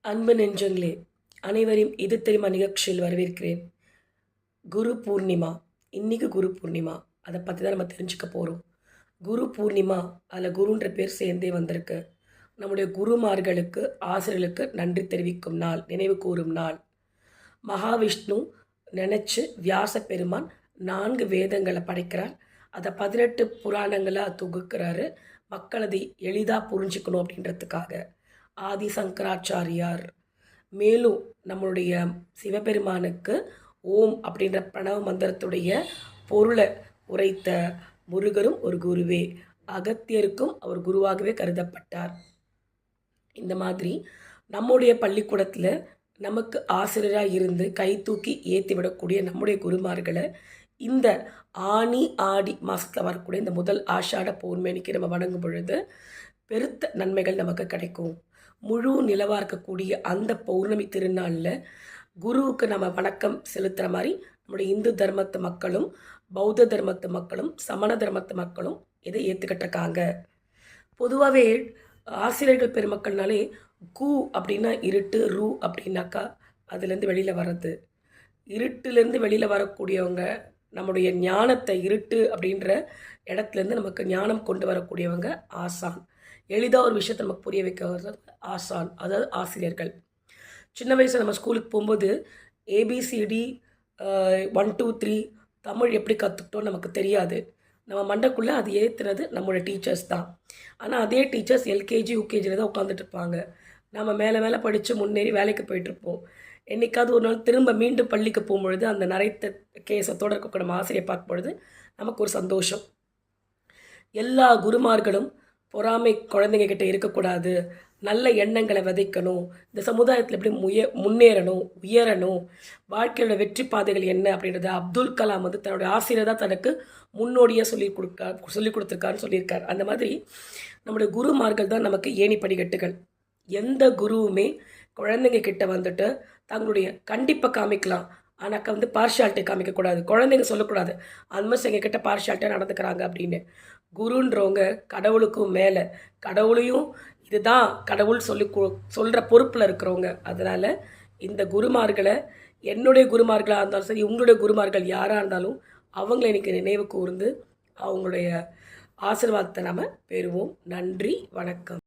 அன்பு நெஞ்சங்களே, அனைவரையும் இது தெரியுமா நிகழ்ச்சியில் வரவேற்கிறேன். குரு பூர்ணிமா. இன்னைக்கு குரு பூர்ணிமா. அதை பற்றி தான் நம்ம தெரிஞ்சுக்க போகிறோம். குரு பூர்ணிமா, அதில் குருன்ற பேர் சேர்ந்தே வந்திருக்கு. நம்முடைய குருமார்களுக்கு, ஆசிரியர்களுக்கு நன்றி தெரிவிக்கும் நாள், நினைவு கூறும் நாள். மகாவிஷ்ணு நினச்சி வியாச பெருமான் 4 வேதங்களை படைக்கிறார். அதை 18 புராணங்களாக தொகுக்கிறாரு. மக்கள் அதை எளிதாக புரிஞ்சுக்கணும் அப்படின்றதுக்காக. ஆதி சங்கராச்சாரியார். மேலும் நம்மளுடைய சிவபெருமானுக்கு ஓம் அப்படின்ற பிரணவ மந்திரத்துடைய பொருளை உரைத்த முருகரும் ஒரு குருவே. அகத்தியருக்கும் அவர் குருவாகவே கருதப்பட்டார். இந்த மாதிரி நம்முடைய பள்ளிக்கூடத்தில் நமக்கு ஆசிரியராக இருந்து கை தூக்கி ஏற்றி விடக்கூடிய நம்முடைய குருமார்களை இந்த ஆனி ஆடி மாதத்தில் வரக்கூடிய இந்த முதல் ஆஷாட பௌர்ணமிக்கு நம்ம வணங்கும் பொழுது பெருத்த நன்மைகள் நமக்கு கிடைக்கும். முழு நிலவாக இருக்கக்கூடிய அந்த பௌர்ணமி திருநாளில் குருவுக்கு நம்ம வணக்கம் செலுத்துகிற மாதிரி நம்முடைய இந்து தர்மத்து மக்களும் பௌத்த தர்மத்து மக்களும் சமண தர்மத்து மக்களும் இதை ஏற்றுக்கிட்டிருக்காங்க. பொதுவாகவே ஆசிரியர்கள் பெருமக்கள்னாலே கு அப்படின்னா இருட்டு, ரூ அப்படின்னாக்கா அதுலேருந்து வெளியில் வர்றது. இருட்டிலேருந்து வெளியில் வரக்கூடியவங்க நம்முடைய ஞானத்தை, இருட்டு அப்படின்ற இடத்துலேருந்து நமக்கு ஞானம் கொண்டு வரக்கூடியவங்க ஆசான். எளிதாக ஒரு விஷயத்தை நமக்கு புரிய வைக்க ஆசான், அதாவது ஆசிரியர்கள். சின்ன வயசில் நம்ம ஸ்கூலுக்கு போகும்போது ஏபிசிடி 1 2 3 தமிழ் எப்படி கற்றுக்கிட்டோம் நமக்கு தெரியாது. நம்ம மண்டைக்குள்ளே அது ஏற்றுனது நம்மளோட டீச்சர்ஸ் தான். ஆனால் அதே டீச்சர்ஸ் எல்கேஜி யூகேஜியில் தான் உட்காந்துட்டு இருப்பாங்க. நம்ம மேலே படித்து முன்னேறி வேலைக்கு போயிட்டுருப்போம். என்றைக்காவது ஒரு நாள் திரும்ப மீண்டும் பள்ளிக்கு போகும்பொழுது அந்த நரைத்த கேசத்தோடு இருக்கக்கூடிய நம்ம ஆசிரியை பார்க்கும்பொழுது நமக்கு ஒரு சந்தோஷம். எல்லா குருமார்களும் பொறாமை குழந்தைங்க கிட்ட இருக்கக்கூடாது, நல்ல எண்ணங்களை விதைக்கணும், இந்த சமுதாயத்தில் எப்படி முன்னேறணும், உயரணும், வாழ்க்கையோட வெற்றி பாதைகள் என்ன அப்படின்றத அப்துல் கலாம் தன்னுடைய ஆசிரியர் தான் தனக்கு முன்னோடியாக சொல்லி கொடுத்துருக்காருன்னு சொல்லியிருக்கார். அந்த மாதிரி நம்முடைய குருமார்கள் தான் நமக்கு ஏணி படிக்கட்டுகள். எந்த குருவுமே குழந்தைங்க கிட்ட வந்துட்டு தங்களுடைய கண்டிப்பாக காமிக்கலாம், ஆனால் பார்ஷியாலிட்டி காமிக்கக்கூடாது. குழந்தைங்க சொல்லக்கூடாது அந்த மாதிரி எங்ககிட்ட பார்ஷியாலிட்டியாக நடந்துக்கிறாங்க அப்படின்னு. குருன்றவங்க கடவுளுக்கும் மேலே, கடவுளையும் இதுதான் கடவுள் சொல்கிற பொறுப்பில் இருக்கிறவங்க. அதனால் இந்த குருமார்களை, என்னுடைய குருமார்களாக இருந்தாலும் சரி, உங்களுடைய குருமார்கள் யாராக இருந்தாலும் அவங்கள எனக்கு நினைவு கூர்ந்து அவங்களுடைய ஆசீர்வாதத்தை நாம் பெறுவோம். நன்றி, வணக்கம்.